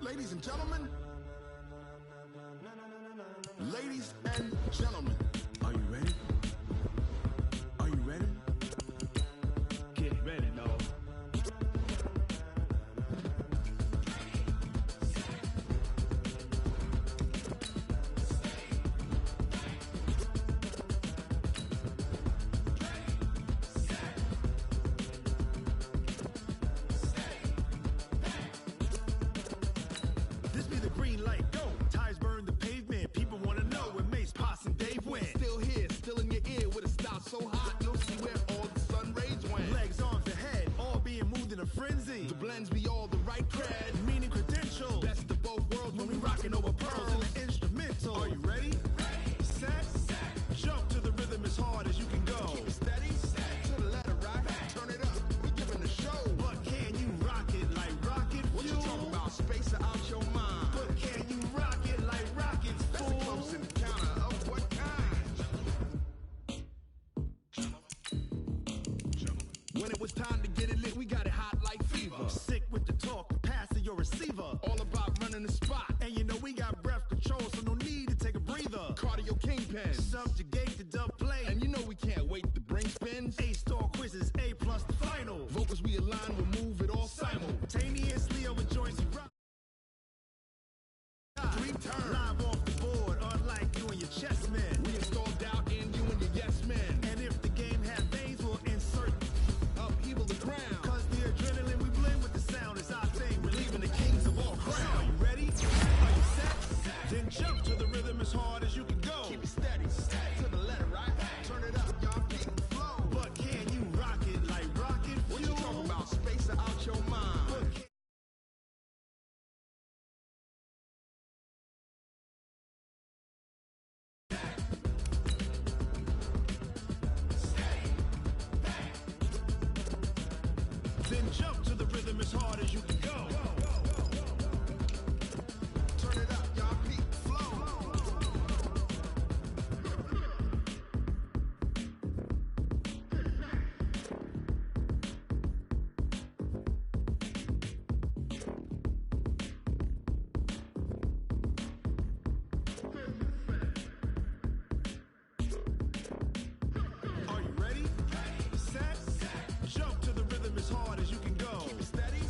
Ladies and gentlemen, ladies and gentlemen, are you ready? Are you ready? Get ready, dog. This be the green light, go. Tires burn the pavement. People want to know where Mace, Poss, and Dave went. Still here, still in your ear with a style so hot, you'll see where all the sun rays went. Legs, arms, and head, all being moved in a frenzy. The blends be all the right cred, meaning credentials. Best of both worlds when we rocking over pearls in the instrumental. Are you ready? Set, jump to the rhythm as hard as you can go. Keep it steady, to the letter right. Turn it up, we giving the show. But can you rock it like rocket fuel? What you talking about? Space out your mind. But can you rock it like rockets, fool? That's a close encounter of what kind? When it was time to get it lit, we got it hot like fever. Sick with the talk, passing your receiver. All about running the spot. And you know we got breath control, so no need to take a breather. Cardio kingpin, subjugate the dub play. And you know we can't wait to bring spins. A-star quizzes, A+ the final. Vocals we align, we'll move it all simultaneously over joints and rock. Three turn, live off the board, unlike you and your chess men. We install doubt in you and your yes men. And if the game had veins, we'll insert upheaval the ground. Cause the adrenaline we blend with the sound is our thing. We're leaving the kings of all crowns. Are you ready? Are you set? Then jump to the rhythm as hard as you can go. Keep it steady, to the letter right. Turn it up, y'all, keep it flow. But can you rock it like rocket fuel? What you talking about? Space out your mind. But can Then jump to the rhythm as hard as you can go. Turn it up, y'all, peak flow. Are you ready? Set, jump to the rhythm as hard as you can go. Keep it steady,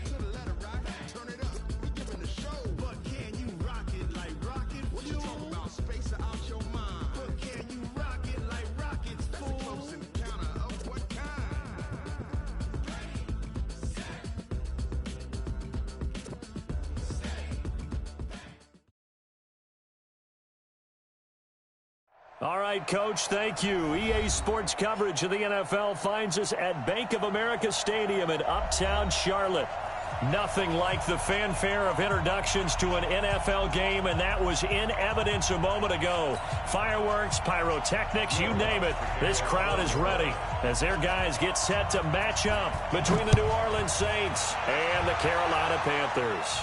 to the letter right. Turn it up, we giving the show. But can you rock it like rocket fuel? What you talking about? Space out your mind. But can you rock it like rockets, fool? That's a close encounter of what kind? All right, Coach, thank you. EA Sports coverage of the NFL finds us at Bank of America Stadium in Uptown Charlotte. Nothing like the fanfare of introductions to an NFL game, and that was in evidence a moment ago. Fireworks, pyrotechnics, you name it. This crowd is ready as their guys get set to match up between the New Orleans Saints and the Carolina Panthers.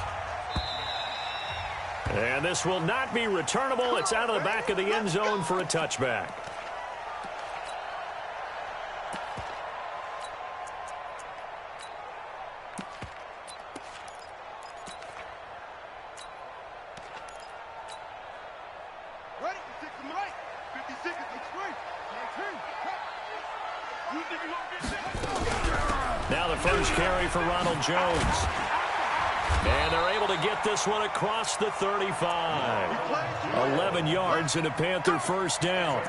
And this will not be returnable. It's out of the back of the end zone for a touchback. Ready? 6 to Mike. 50 seconds. Looks great. 19. You think you're going to get Now the first carry for Ronald Jones. And they're able to get this one across the 35. 11 yards and a Panther first down.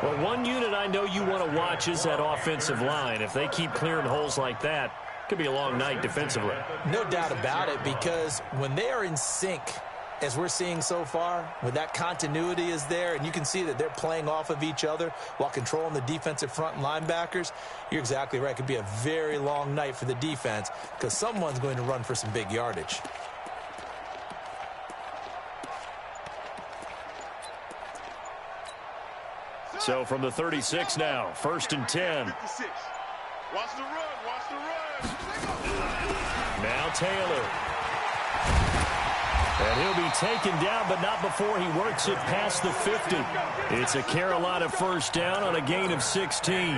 Well, one unit I know you want to watch is that offensive line. If they keep clearing holes like that, it could be a long night defensively. No doubt about it, because when they are in sync, as we're seeing so far, when that continuity is there, and you can see that they're playing off of each other while controlling the defensive front and linebackers, you're exactly right. It could be a very long night for the defense because someone's going to run for some big yardage. So from the 36 now, 1st and 10. 56. Watch the run. Watch the run. Now Taylor. And he'll be taken down, but not before he works it past the 50. It's a Carolina first down on a gain of 16.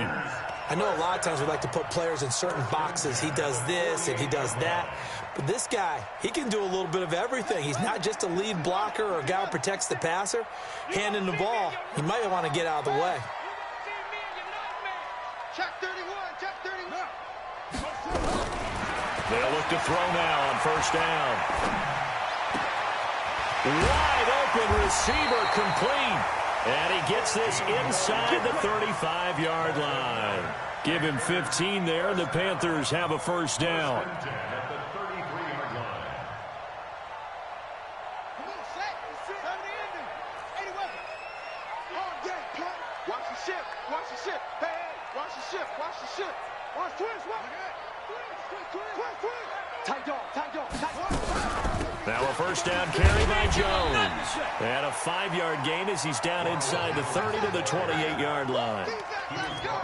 I know a lot of times we like to put players in certain boxes. He does this and he does that. But this guy, he can do a little bit of everything. He's not just a lead blocker or a guy who protects the passer. Handing the ball, he might want to get out of the way. Check 31, check 31. They'll look to throw now on first down. Wide open receiver complete. And he gets this inside the 35-yard line. Give him 15 there. The Panthers have a first down. Watch the ship, watch the ship. Hey, watch the ship, watch the ship. Watch twins, watch. Tight dog, tight dog, tight dog. Now a first down carry by Jones. And a 5-yard gain as he's down inside the 30 to the 28-yard line.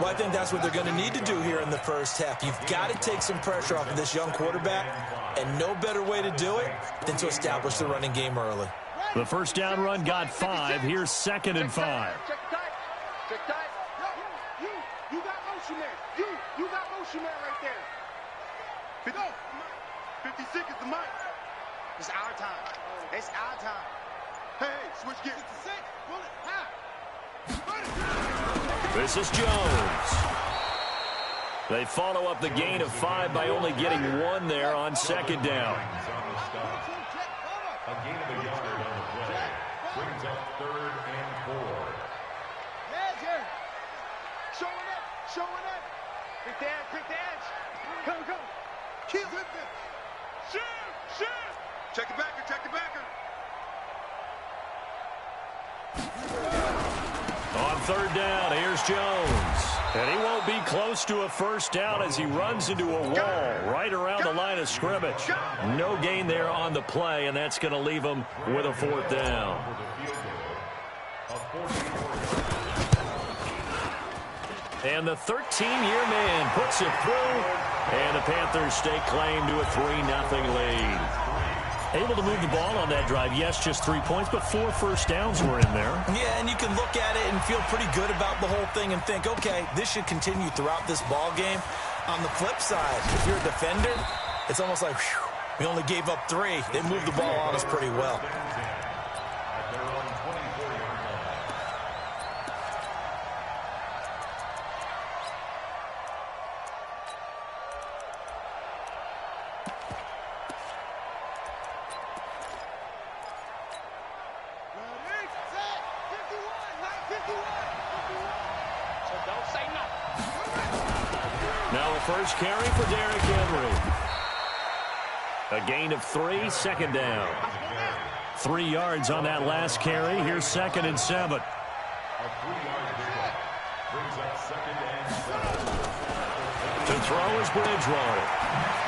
Well, I think that's what they're going to need to do here in the first half. You've got to take some pressure off of this young quarterback, and no better way to do it than to establish the running game early. The first down run got 5. Here's 2nd and 5. Check tight, check tight. You got motion man. You got motion man right there. 56 is the mic. It's our time. It's our time. Hey, switch gears. 56, bullet, high. This is Jones. They follow up the gain of 5 by only getting 1 there on 2nd down. A gain of a yard on the play. Brings up 3rd and 4. Showing up, showing up. Big dash, big dash. Come. Kill him. Shoot. Check the backer, check the backer. On 3rd down, here's Jones. And he won't be close to a first down as he runs into a wall right around the line of scrimmage. No gain there on the play, and that's going to leave him with a 4th down. And the 13-year man puts it through, and the Panthers stake claim to a 3-0 lead. Able to move the ball on that drive. Yes, just 3 points, but 4 first downs were in there. Yeah, and you can look at it and feel pretty good about the whole thing and think, okay, this should continue throughout this ball game. On the flip side, if you're a defender, it's almost like, whew, we only gave up 3. They moved the ball on us pretty well. First carry for Derrick Henry. A gain of 3, 2nd down. 3 yards on that last carry. Here's 2nd and 7. A 3-yard pickup. Brings up 2nd and 7. To throw is Bridgewater.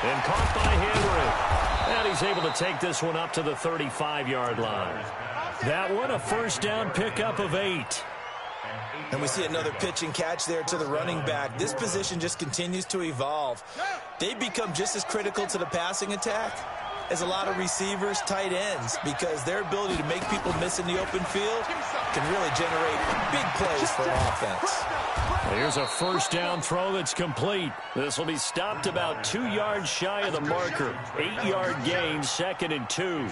And caught by Henry. And he's able to take this one up to the 35-yard line. That one, a first down pickup of 8. And we see another pitch and catch there to the running back. This position just continues to evolve. They become just as critical to the passing attack as a lot of receivers, tight ends, because their ability to make people miss in the open field can really generate big plays for offense. Here's a first down throw that's complete. This will be stopped about 2 yards shy of the marker. 8-yard gain, 2nd and 2.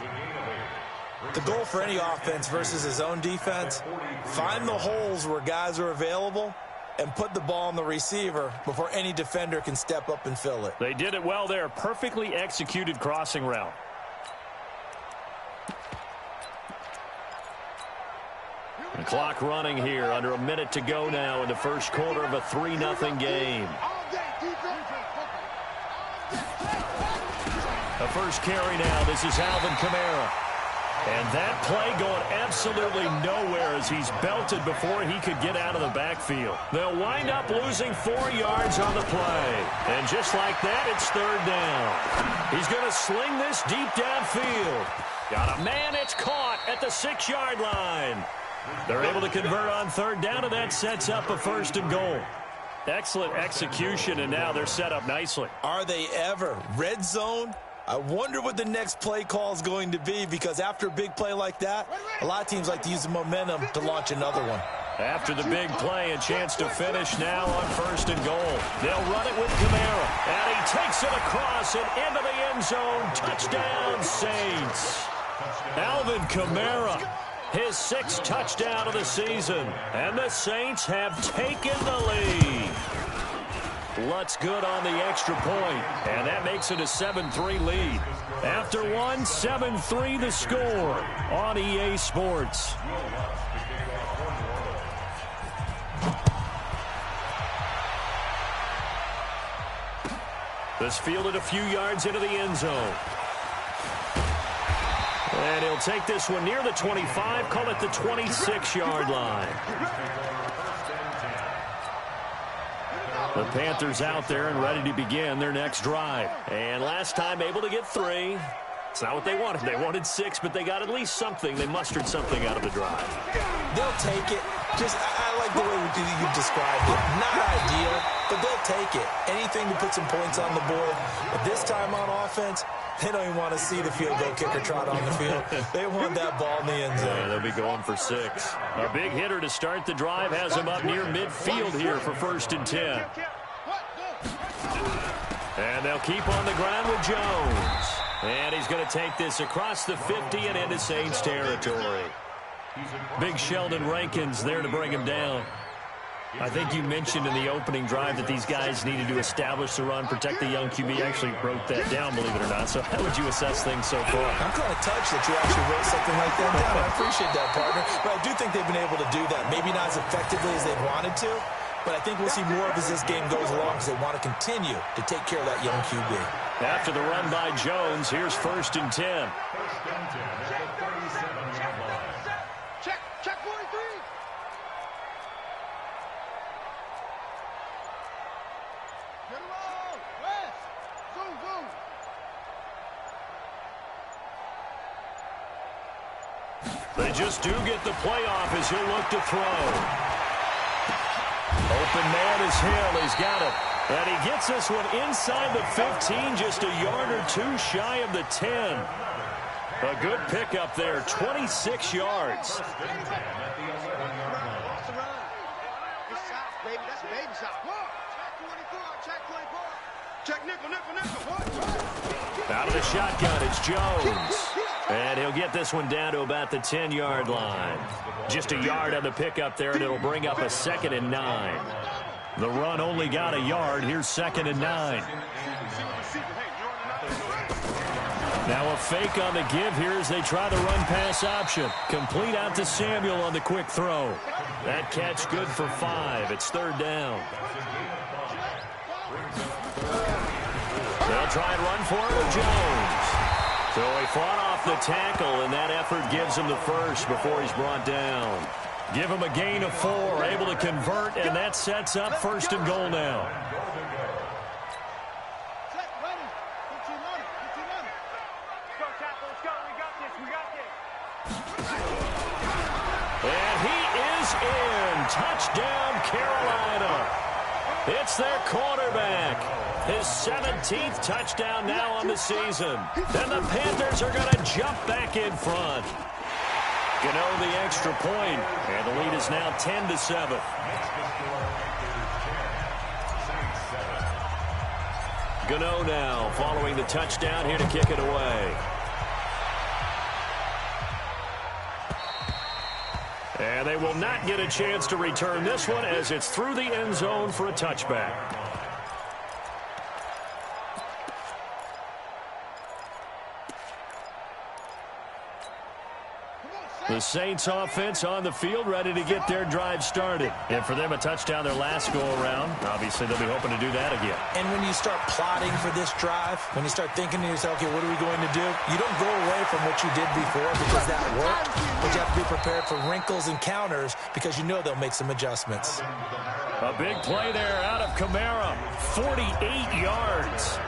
The goal for any offense versus his own defense, find the holes where guys are available and put the ball on the receiver before any defender can step up and fill it. They did it well there. Perfectly executed crossing route. The clock running here. Under a minute to go now in the first quarter of a 3-0 game. The first carry now. This is Alvin Kamara. And that play going absolutely nowhere as he's belted before he could get out of the backfield. They'll wind up losing 4 yards on the play. And just like that, it's 3rd down. He's going to sling this deep downfield. Got a man, it's caught at the 6-yard line. They're able to convert on 3rd down, and that sets up a 1st and goal. Excellent execution, and now they're set up nicely. Are they ever? Red zone I wonder what the next play call is going to be, because after a big play like that, a lot of teams like to use the momentum to launch another one. After the big play, a chance to finish now on 1st and goal. They'll run it with Kamara, and he takes it across and into the end zone. Touchdown, Saints. Alvin Kamara, his 6th touchdown of the season, and the Saints have taken the lead. Lutz good on the extra point, and that makes it a 7-3 lead. After one, 7-3 the score on EA Sports. This fielded a few yards into the end zone. And he'll take this one near the 25, call it the 26-yard line. The Panthers out there and ready to begin their next drive. And last time able to get 3. It's not what they wanted. They wanted 6, but they got at least something. They mustered something out of the drive. They'll take it. I like the way you described it. Not ideal, but they'll take it. Anything to put some points on the board. But this time on offense, they don't even want to see the field goal kicker trot on the field. They want that ball in the end zone. Yeah, they'll be going for 6. A big hitter to start the drive has him up near midfield here for 1st and 10. And they'll keep on the ground with Jones. And he's going to take this across the 50 and into Saints territory. Big Sheldon Rankins there to bring him down. I think you mentioned in the opening drive that these guys needed to establish the run, protect the young QB. I actually wrote that down, believe it or not. So how would you assess things so far? I'm kind of touched that you actually wrote something like that down. I appreciate that, partner. But I do think they've been able to do that. Maybe not as effectively as they wanted to, but I think we'll see more of as this game goes along because they want to continue to take care of that young QB. After the run by Jones, here's 1st and 10. Check 43. Get him on. West. Zoom. They just do get the playoff as he'll look to throw. Open man is Hill. He's got it. And he gets this one inside the 15, just a yard or 2 shy of the 10. A good pickup there, 26 yards. Check nickel. Out of the shotgun, it's Jones. And he'll get this one down to about the 10-yard line. Just a yard on the pickup there, and it'll bring up a 2nd and 9. The run only got a yard. Here's 2nd and 9. Now a fake on the give here as they try the run-pass option. Complete out to Samuel on the quick throw. That catch good for 5. It's 3rd down. They'll try and run for it with Jones. So he fought off the tackle, and that effort gives him the 1st before he's brought down. Give him a gain of 4, able to convert, and that sets up 1st and goal now. And he is in. Touchdown, Carolina. It's their quarterback. His 17th touchdown now on the season. And the Panthers are going to jump back in front. Gano the extra point, and the lead is now 10-7. Gano now following the touchdown here to kick it away. And they will not get a chance to return this one as it's through the end zone for a touchback. The Saints offense on the field ready to get their drive started. And for them, a touchdown their last go-around. Obviously, they'll be hoping to do that again. And when you start plotting for this drive, when you start thinking to yourself, okay, what are we going to do? You don't go away from what you did before because that worked. But you have to be prepared for wrinkles and counters because you know they'll make some adjustments. A big play there out of Kamara. 48 yards.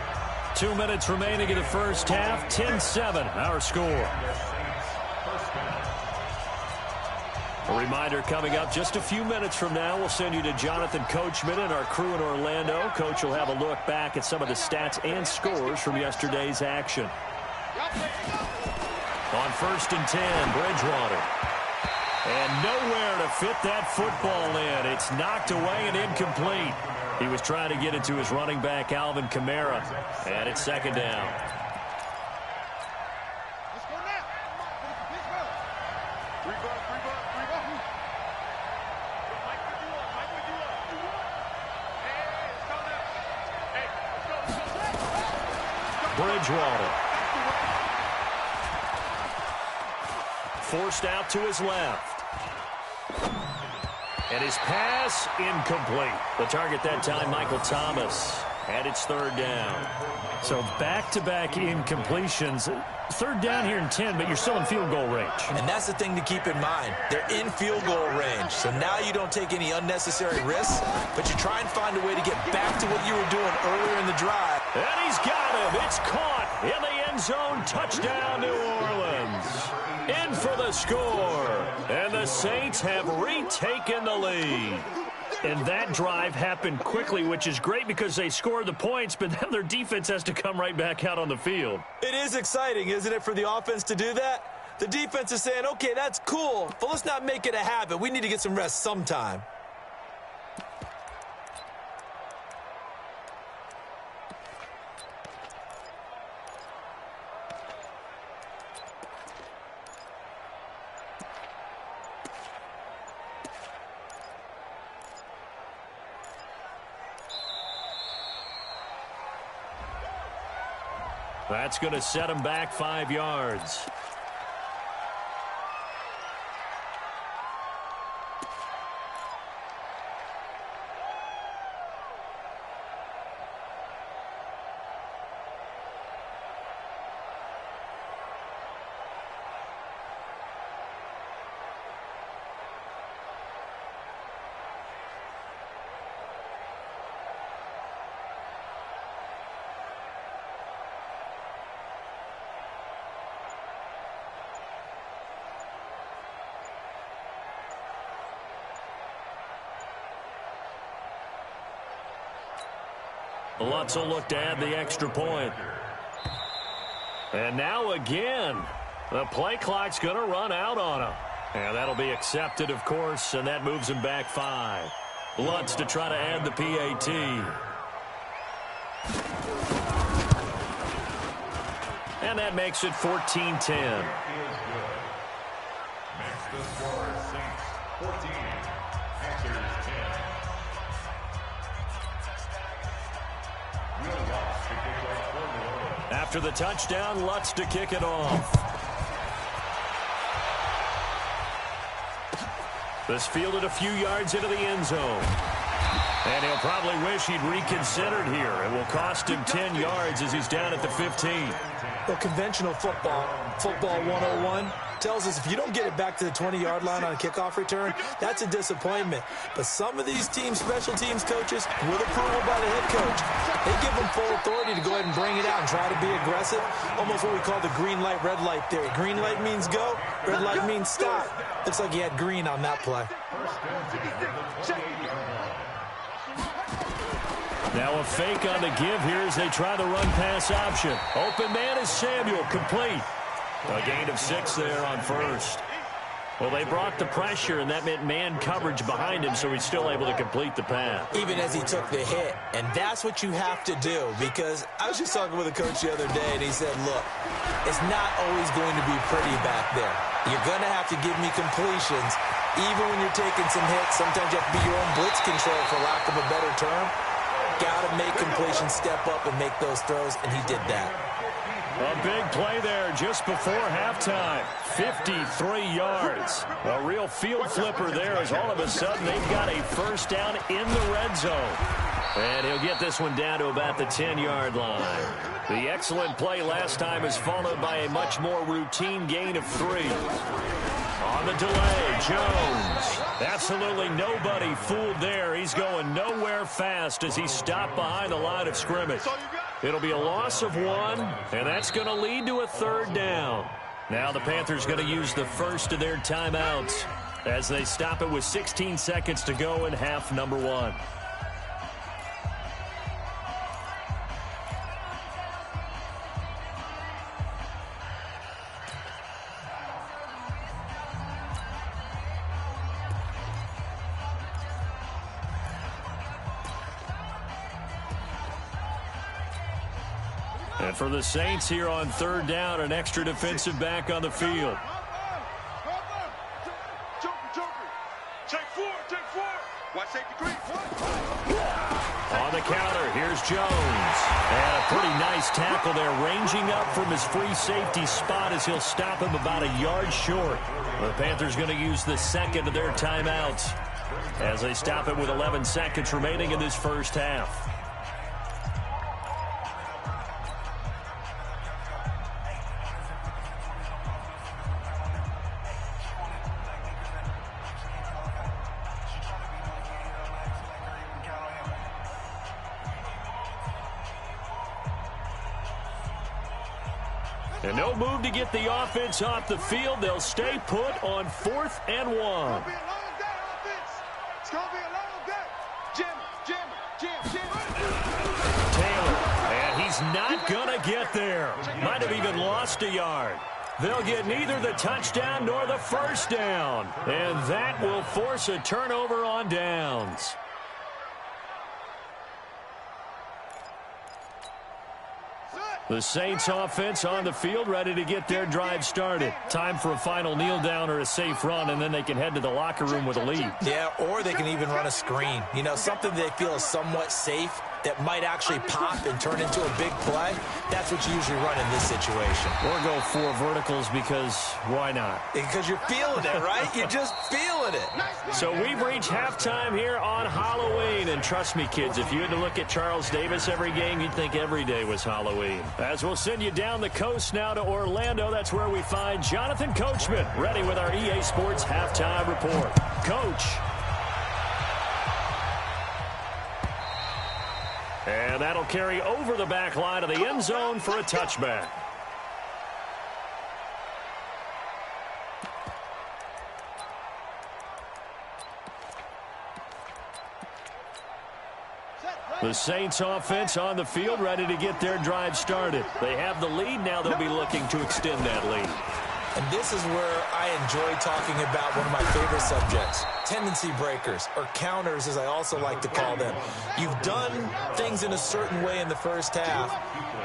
2 minutes remaining in the first half. 10-7, our score. A reminder coming up just a few minutes from now, we'll send you to Jonathan Coachman and our crew in Orlando. Coach will have a look back at some of the stats and scores from yesterday's action. On 1st and 10, Bridgewater. And nowhere to fit that football in. It's knocked away and incomplete. He was trying to get it to his running back, Alvin Kamara. And it's 2nd down. Bridgewater. Forced out to his left. And his pass incomplete. The target that time, Michael Thomas. And it's 3rd down. So back-to-back incompletions. 3rd down here in 10, but you're still in field goal range. And that's the thing to keep in mind. They're in field goal range. So now you don't take any unnecessary risks, but you try and find a way to get back to what you were doing earlier in the drive. And he's got him. It's caught in the end zone. Touchdown, New Orleans. In for the score. And the Saints have retaken the lead. And that drive happened quickly, which is great because they scored the points, but then their defense has to come right back out on the field. It is exciting, isn't it, for the offense to do that? The defense is saying, okay, that's cool, but let's not make it a habit. We need to get some rest sometime. That's going to set him back 5 yards. Lutz will look to add the extra point. And now again, the play clock's going to run out on him. And that'll be accepted, of course, and that moves him back 5. Lutz to try to add the PAT. And that makes it 14-10. Makes the score Saints 14, Panthers 10. After the touchdown, Lutz to kick it off. This fielded a few yards into the end zone. And he'll probably wish he'd reconsidered here. It will cost him 10 yards as he's down at the 15. Well, conventional football 101, tells us if you don't get it back to the 20-yard line on a kickoff return, that's a disappointment. But some of these teams, special teams coaches, with approval by the head coach, they give them full authority to go ahead and bring it out and try to be aggressive, almost what we call the green light, red light theory. Green light means go, red light means stop. Looks like he had green on that play. Now a fake on the give here as they try the run-pass option. Open man is Samuel, complete. A gain of 6 there on first. Well, they brought the pressure, and that meant man coverage behind him, so he's still able to complete the pass. Even as he took the hit, and that's what you have to do, because I was just talking with a coach the other day, and he said, look, it's not always going to be pretty back there. You're going to have to give me completions. Even when you're taking some hits, sometimes you have to be your own blitz control, for lack of a better term. Got to make completions, step up, and make those throws, and he did that. A big play there just before halftime. 53 yards. A real field flipper there as all of a sudden they've got a first down in the red zone. And he'll get this one down to about the 10-yard line. The excellent play last time is followed by a much more routine gain of 3. On the delay, Jones. Absolutely nobody fooled there. He's going nowhere fast as he stopped behind the line of scrimmage. It'll be a loss of 1, and that's going to lead to a 3rd down. Now the Panthers going to use the first of their timeouts. as they stop it with 16 seconds to go in half number one. And for the Saints here on third down, an extra defensive back on the field. Watch safety creep. On the counter, here's Jones. And a pretty nice tackle there, ranging up from his free safety spot as he'll stop him about a yard short. The Panthers going to use the second of their timeouts as they stop it with 11 seconds remaining in this first half. And no move to get the offense off the field. They'll stay put on 4th and 1. It's gonna be a long day, offense. It's gonna be a long day. Jim. Taylor, and he's not gonna get there. Might have even lost a yard. They'll get neither the touchdown nor the first down. And that will force a turnover on downs. The Saints offense on the field, ready to get their drive started. Time for a final kneel down or a safe run, and then they can head to the locker room with a lead. Yeah, or they can even run a screen. You know, something they feel is somewhat safe that might actually pop and turn into a big play. That's what you usually run in this situation. Or go 4 verticals because why not? Because you're feeling it, right? You're just feeling it. So we've reached halftime here on Halloween. And trust me, kids, if you had to look at Charles Davis every game, you'd think every day was Halloween. As we'll send you down the coast now to Orlando, that's where we find Jonathan Coachman, ready with our EA Sports Halftime Report. Coach. And that'll carry over the back line of the end zone for a touchback. The Saints offense on the field, ready to get their drive started. They have the lead. Now they'll be looking to extend that lead. And this is where I enjoy talking about one of my favorite subjects, tendency breakers, or counters as I also like to call them. You've done things in a certain way in the first half,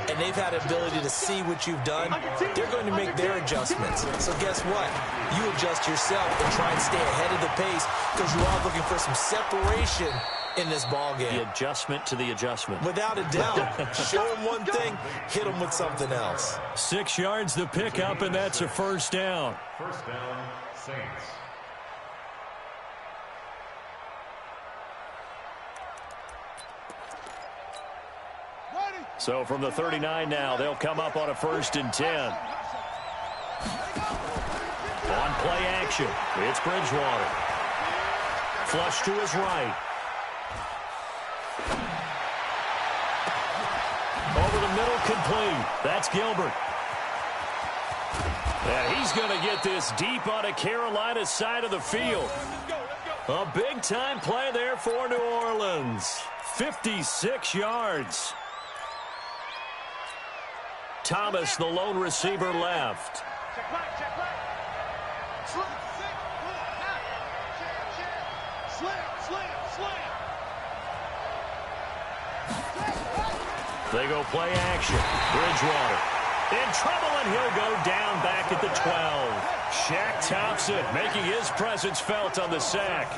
and they've had the ability to see what you've done. They're going to make their adjustments. So guess what? You adjust yourself and try and stay ahead of the pace because you are looking for some separation in this ball game. The adjustment to the adjustment. Without a doubt. Show them one thing, hit them with something else. 6 yards the pickup, and that's a first down. First down, Saints. So from the 39 now, they'll come up on a 1st and 10. On play action, it's Bridgewater. Flush to his right. Over the middle, complete. That's Gilbert. And he's going to get this deep on a Carolina side of the field. A big-time play there for New Orleans. 56 yards. Thomas, the lone receiver, left. They go play action. Bridgewater in trouble, and he'll go down back at the 12. Shaq Thompson making his presence felt on the sack.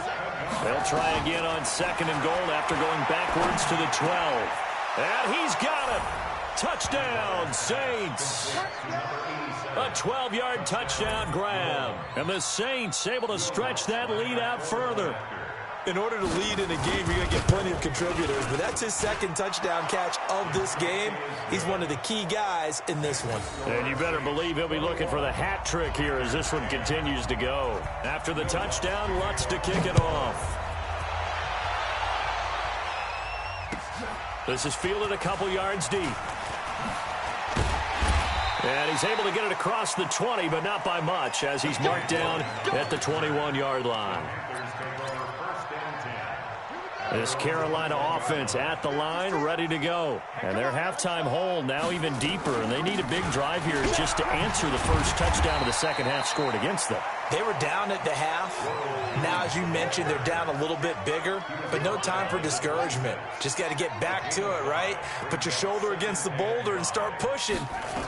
They'll try again on 2nd and goal after going backwards to the 12. And he's got it. Touchdown, Saints. A 12-yard touchdown grab. And the Saints able to stretch that lead out further. In order to lead in a game, you're going to get plenty of contributors. But that's his 2nd touchdown catch of this game. He's one of the key guys in this one. And you better believe he'll be looking for the hat trick here as this one continues to go. After the touchdown, Lutz to kick it off. This is fielded a couple yards deep. And he's able to get it across the 20, but not by much, as he's marked down at the 21-yard line. This Carolina offense at the line, ready to go. And their halftime hole now even deeper, and they need a big drive here just to answer the first touchdown of the second half scored against them. They were down at the half. Now, as you mentioned, they're down a little bit bigger, but no time for discouragement. Just got to get back to it, right? Put your shoulder against the boulder and start pushing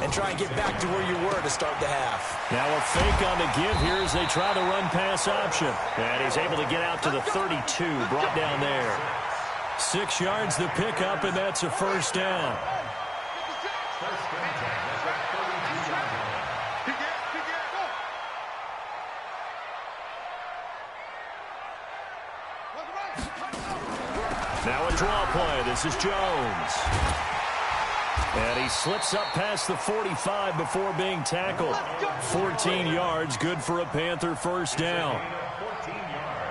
and try and get back to where you were to start the half. Now a fake on the give here as they try the run-pass option. And he's able to get out to the 32, brought down there. 6 yards the pickup, and that's a first down. Now a draw play. This is Jones. And he slips up past the 45 before being tackled. 14 yards, good for a Panther first down.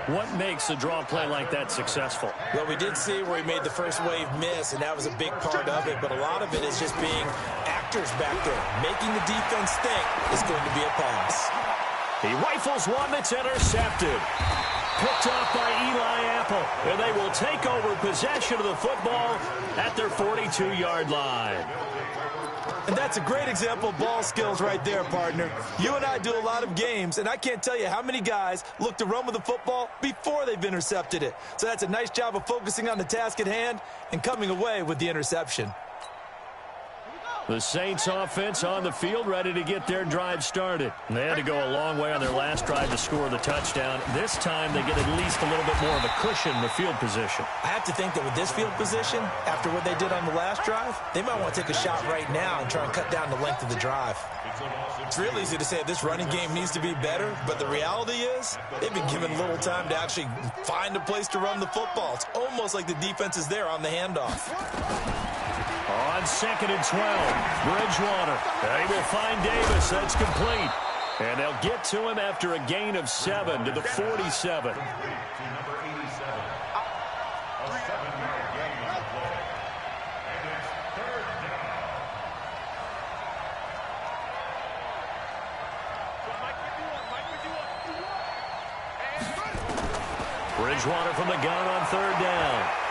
What makes a draw play like that successful? Well, we did see where he made the first wave miss, and that was a big part of it. But a lot of it is just being actors back there, making the defense think it's going to be a pass. He rifles one that's intercepted. Picked off by Eli Apple, and they will take over possession of the football at their 42-yard line. And that's a great example of ball skills right there, partner. You and I do a lot of games, and I can't tell you how many guys look to run with the football before they've intercepted it. So that's a nice job of focusing on the task at hand and coming away with the interception. The Saints offense on the field, ready to get their drive started. They had to go a long way on their last drive to score the touchdown. This time they get at least a little bit more of a cushion in the field position. I have to think that with this field position, after what they did on the last drive, they might want to take a shot right now and try and cut down the length of the drive. It's real easy to say this running game needs to be better, but the reality is they've been given little time to actually find a place to run the football. It's almost like the defense is there on the handoff. On 2nd and 12, Bridgewater. They will find Davis. That's complete. And they'll get to him after a gain of 7 to the 47. Bridgewater from the gun on 3rd down.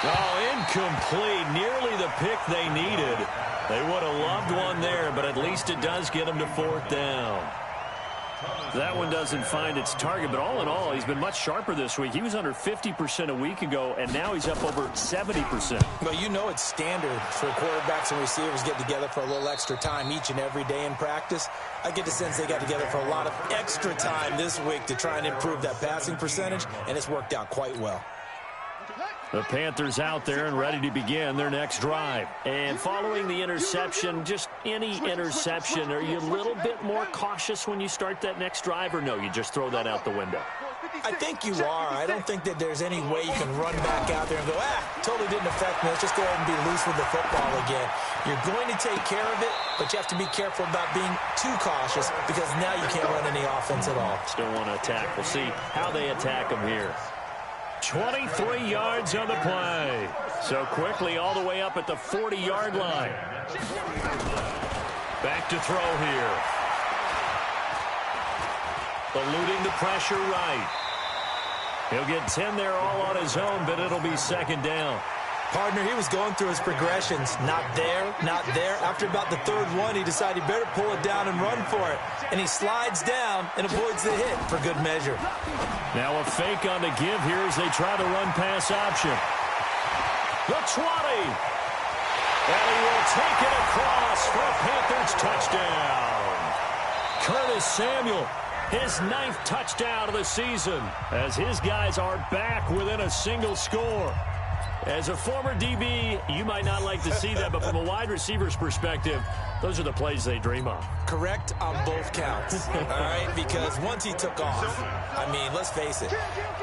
Oh, incomplete. Nearly the pick they needed. They would have loved one there, but at least it does get them to 4th down. That one doesn't find its target, but all in all, he's been much sharper this week. He was under 50% a week ago, and now he's up over 70%. Well, you know it's standard for quarterbacks and receivers get together for a little extra time each and every day in practice. I get the sense they got together for a lot of extra time this week to try and improve that passing percentage, and it's worked out quite well. The Panthers out there and ready to begin their next drive. And following the interception, just any interception, are you a little bit more cautious when you start that next drive, or no, you just throw that out the window? I think you are. I don't think that there's any way you can run back out there and go, totally didn't affect me. Let's just go ahead and be loose with the football again. You're going to take care of it, but you have to be careful about being too cautious because now you can't run any offense at all. Still want to attack. We'll see how they attack them here. 23 yards on the play. So quickly all the way up at the 40-yard line. Back to throw here. Eluding the pressure right. He'll get 10 there all on his own, but it'll be 2nd down. Partner, he was going through his progressions. Not there, not there. After about the 3rd one, he decided he better pull it down and run for it. And he slides down and avoids the hit for good measure. Now a fake on the give here as they try the run-pass option. The 20. And he will take it across for a Panthers touchdown. Curtis Samuel, his 9th touchdown of the season, as his guys are back within a single score. As a former DB, you might not like to see that, but from a wide receiver's perspective, those are the plays they dream of. Correct on both counts, all right? Because once he took off, I mean, let's face it,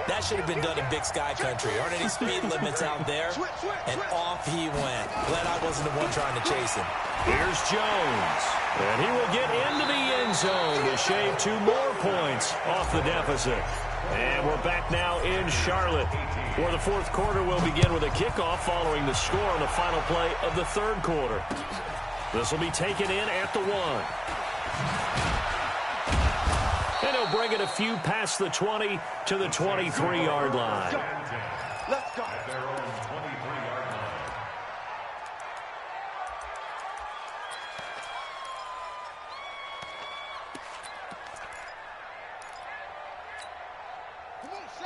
that should have been done in Big Sky Country. Aren't any speed limits out there? And off he went. Glad I wasn't the one trying to chase him. Here's Jones. And he will get into the end zone to shave 2 more points off the deficit. And we're back now in Charlotte, where the 4th quarter will begin with a kickoff following the score on the final play of the 3rd quarter. This will be taken in at the 1. And he'll bring it a few past the 20 to the 23-yard line. Let's go. At their own 23-yard line.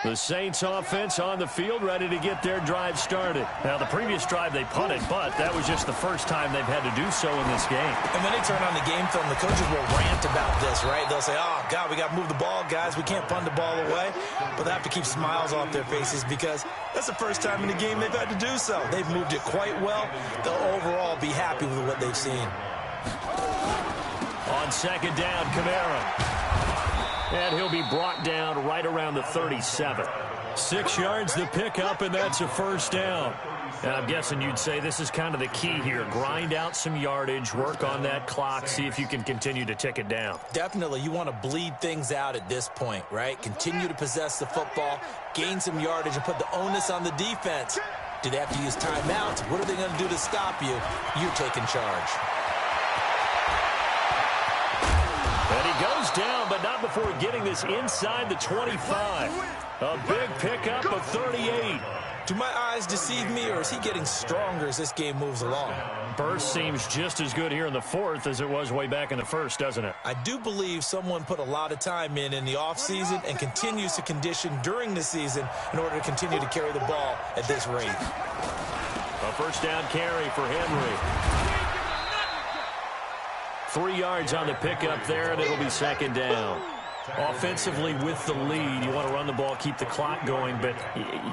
The Saints offense on the field, ready to get their drive started. Now, the previous drive they punted, but that was just the first time they've had to do so in this game. And when they turn on the game film, the coaches will rant about this, right? They'll say, oh, God, we got to move the ball, guys. We can't punt the ball away. But they have to keep smiles off their faces because that's the first time in the game they've had to do so. They've moved it quite well. They'll overall be happy with what they've seen. On second down, Kamara. And he'll be brought down right around the 37. 6 yards to pick up, and that's a first down. And I'm guessing you'd say this is kind of the key here. Grind out some yardage, work on that clock, see if you can continue to tick it down. Definitely, you want to bleed things out at this point, right? Continue to possess the football, gain some yardage, and put the onus on the defense. Do they have to use timeouts? What are they going to do to stop you? You're taking charge. And he goes down, but not before getting this inside the 25. A big pickup of 38. Do my eyes deceive me, or is he getting stronger as this game moves along? Burst seems just as good here in the 4th as it was way back in the 1st, doesn't it? I do believe someone put a lot of time in the offseason and continues to condition during the season in order to continue to carry the ball at this rate. A first down carry for Henry. 3 yards on the pickup there, and it'll be second down. Offensively with the lead, you want to run the ball, keep the clock going, but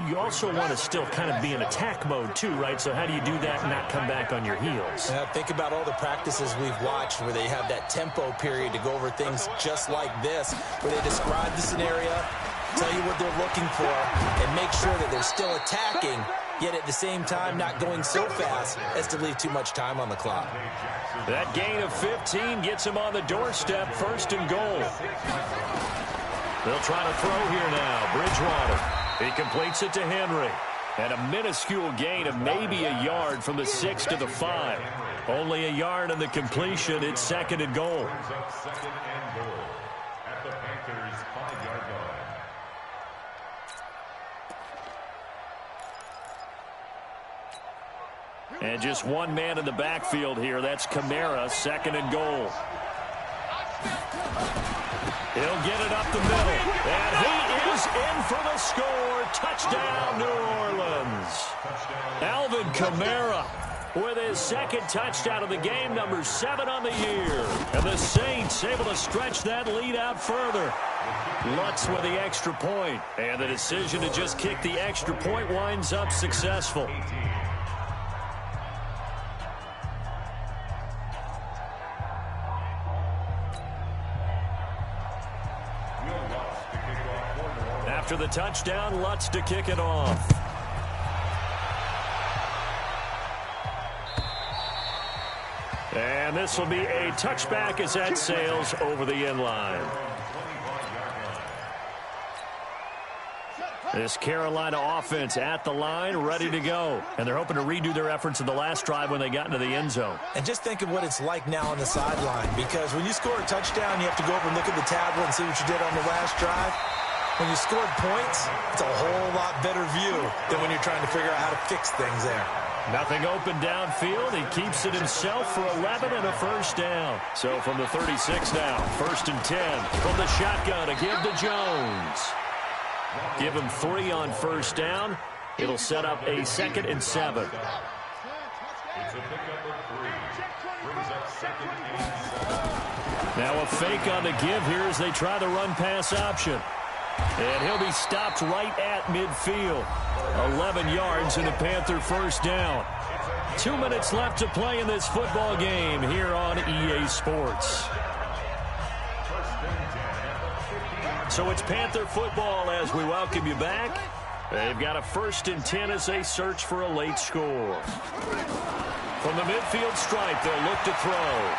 you also want to still kind of be in attack mode too, right? So how do you do that and not come back on your heels? Think about all the practices we've watched where they have that tempo period to go over things just like this, where they describe the scenario, tell you what they're looking for, and make sure that they're still attacking, yet at the same time not going so fast as to leave too much time on the clock. That gain of 15 gets him on the doorstep, first and goal. They'll try to throw here now. Bridgewater. He completes it to Henry. And a minuscule gain of maybe a yard from the 6 to the 5. Only a yard in the completion. It's second and goal. Second and goal at the Panthers' 5-yard line. And just one man in the backfield here. That's Kamara, second and goal. He'll get it up the middle. And he is in for the score. Touchdown, New Orleans. Alvin Kamara with his second touchdown of the game, number 7 on the year. And the Saints able to stretch that lead out further. Lutz with the extra point. And the decision to just kick the extra point winds up successful. After the touchdown, Lutz to kick it off. And this will be a touchback as that sails over the end line. This Carolina offense at the line, ready to go. And they're hoping to redo their efforts in the last drive when they got into the end zone. And just think of what it's like now on the sideline, because when you score a touchdown, you have to go over and look at the tablet and see what you did on the last drive. When you scored points, it's a whole lot better view than when you're trying to figure out how to fix things there. Nothing open downfield. He keeps it himself for 11 and a first down. So from the 36 now, first and 10 from the shotgun to give to Jones. Give him 3 on first down. It'll set up a second and 7. It's a pickup of 3. Brings up second and 7. Now a fake on the give here as they try the run-pass option. And he'll be stopped right at midfield. 11 yards and a Panther first down. 2 minutes left to play in this football game here on EA Sports. So it's Panther football as we welcome you back. They've got a first and 10 as they search for a late score. From the midfield stripe, they'll look to throw.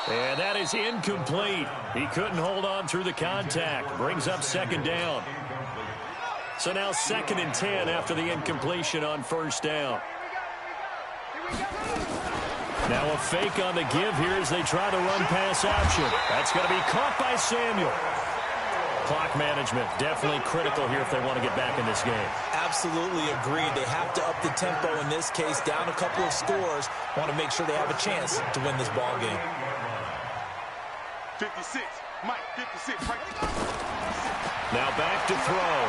And that is incomplete. He couldn't hold on through the contact. Brings up second down. So now second and 10 after the incompletion on first down. Now a fake on the give here as they try to run pass option. That's going to be caught by Samuel. Clock management definitely critical here if they want to get back in this game. Absolutely agreed. They have to up the tempo in this case, down a couple of scores. Want to make sure they have a chance to win this ball game. 56, Mike, 56, right. Now back to throw.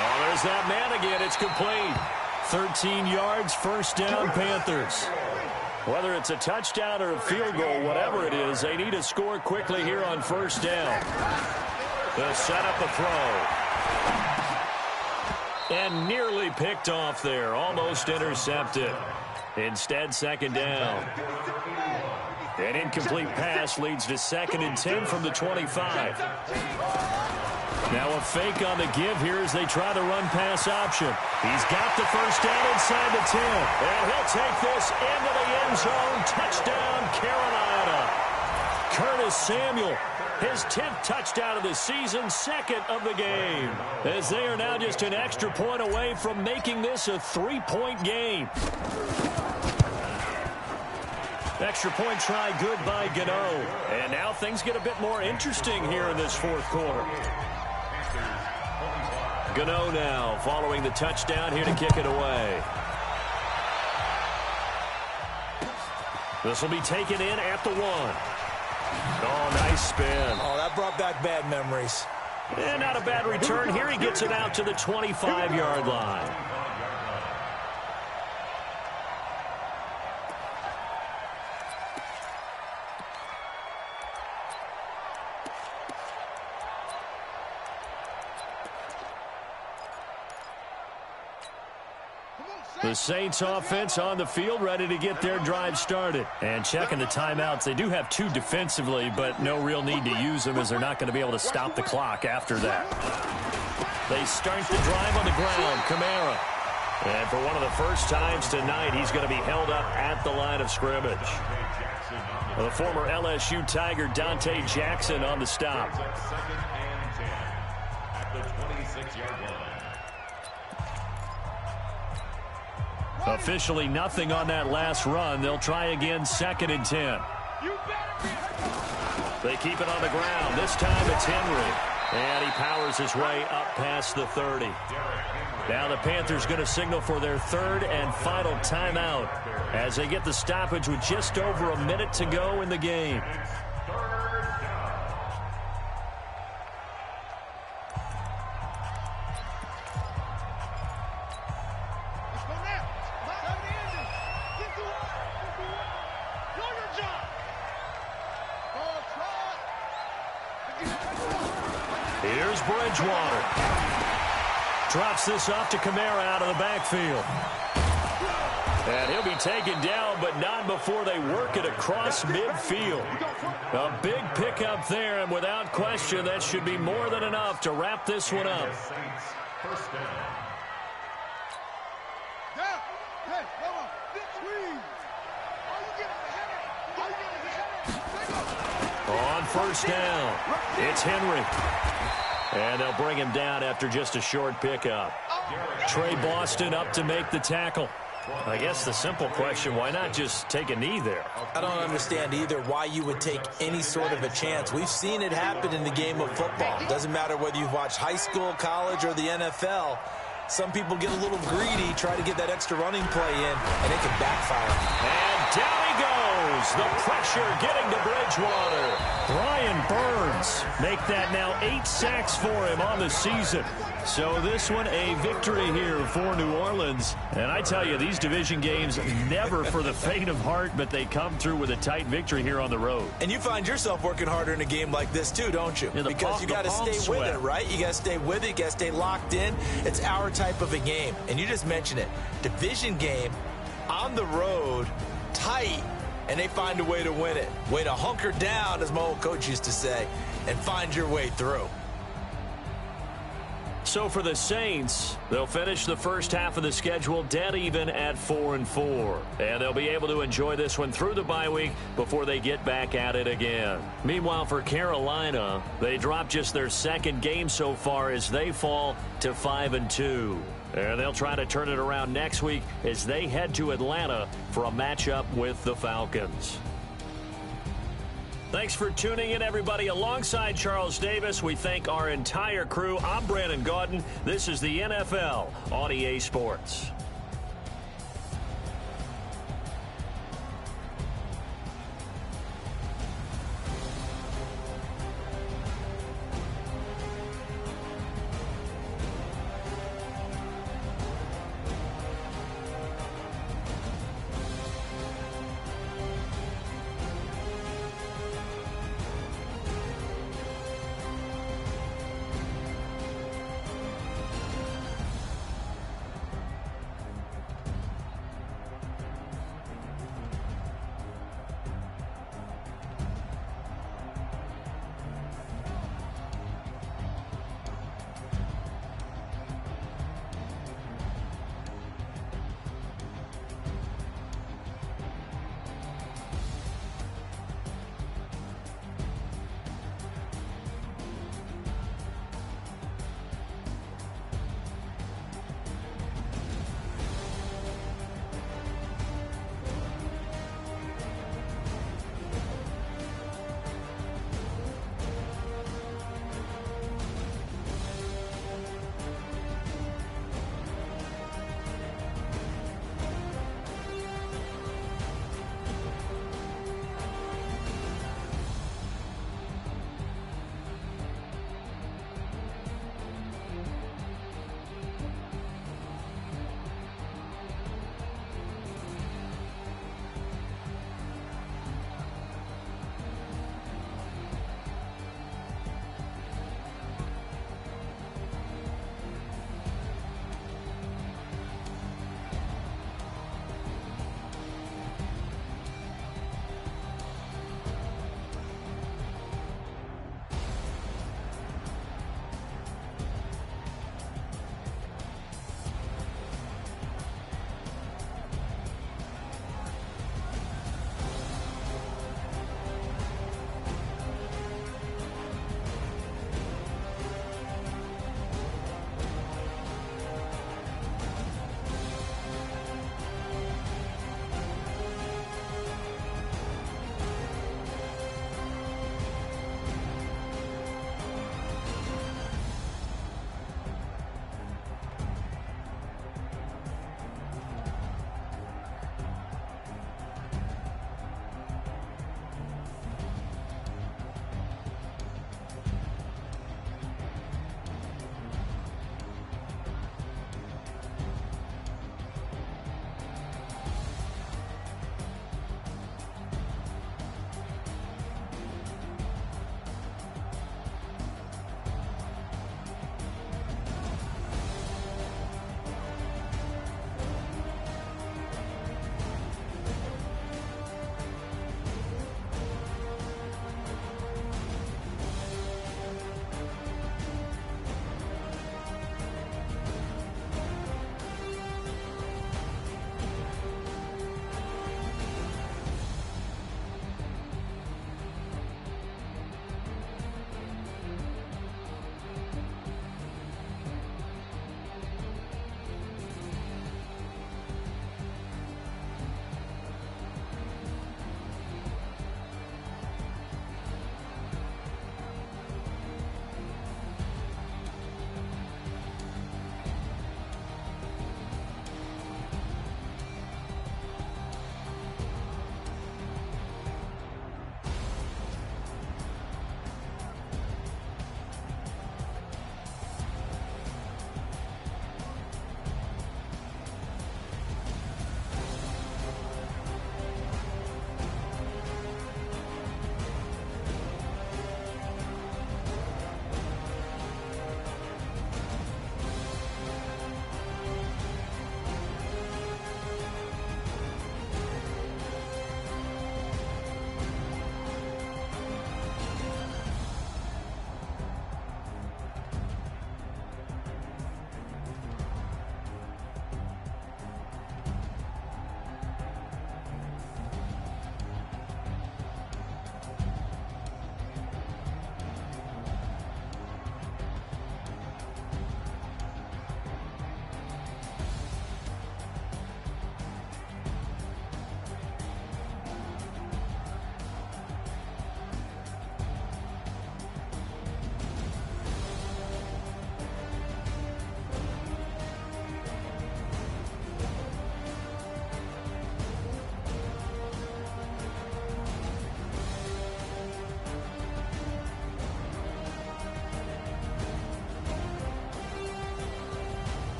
Oh, there's that man again. It's complete. 13 yards, first down, Panthers. Whether it's a touchdown or a field goal, whatever it is, they need to score quickly here on first down. They'll set up a throw. And nearly picked off there. Almost intercepted. Instead, second down. An incomplete pass leads to 2nd and 10 from the 25. Now a fake on the give here as they try to run pass option. He's got the first down inside the 10. And he'll take this into the end zone. Touchdown, Carolina. Curtis Samuel, his 10th touchdown of the season, 2nd of the game. As they are now just an extra point away from making this a 3-point game. Extra point try good by Gano. And now things get a bit more interesting here in this 4th quarter. Gano now following the touchdown here to kick it away. This will be taken in at the 1. Oh, nice spin. Oh, that brought back bad memories. And not a bad return. Here he gets it out to the 25-yard line. The Saints offense on the field, ready to get their drive started. And checking the timeouts. They do have 2 defensively, but no real need to use them as they're not going to be able to stop the clock after that. They start the drive on the ground. Kamara. And for one of the first times tonight, he's going to be held up at the line of scrimmage. The former LSU Tiger, Dante Jackson, on the stop. At the 26-yard line. Officially nothing on that last run. They'll try again, 2nd and 10. They keep it on the ground. This time it's Henry. And he powers his way up past the 30. Now the Panthers going to signal for their 3rd and final timeout as they get the stoppage with just over a minute to go in the game. Here's Bridgewater. Drops this off to Kamara out of the backfield. And he'll be taken down, but not before they work it across midfield. A big pickup there, and without question, that should be more than enough to wrap this one up. First down. On first down, it's Henry. And they'll bring him down after just a short pickup. Trey Boston up to make the tackle. I guess the simple question, why not just take a knee there? I don't understand either why you would take any sort of a chance. We've seen it happen in the game of football. Doesn't matter whether you've watched high school, college, or the NFL. Some people get a little greedy, try to get that extra running play in, and it can backfire. And down he goes. The pressure getting to Bridgewater. Brian Burns make that now 8 sacks for him on the season. So this one a victory here for New Orleans. And I tell you, these division games never for the faint of heart, but they come through with a tight victory here on the road. And you find yourself working harder in a game like this too, don't you? Yeah, because you got to stay with it, right? You got to stay with it. You got to stay locked in. It's our type of a game. And you just mentioned it. Division game on the road, tight, and they find a way to win it. Way to hunker down, as my old coach used to say, and find your way through. So for the Saints, they'll finish the first half of the schedule dead even at 4-4. And they'll be able to enjoy this one through the bye week before they get back at it again. Meanwhile, for Carolina, they drop just their second game so far as they fall to 5-2. And they'll try to turn it around next week as they head to Atlanta for a matchup with the Falcons. Thanks for tuning in, everybody. Alongside Charles Davis, we thank our entire crew. I'm Brandon Gaudin. This is the NFL on EA Sports.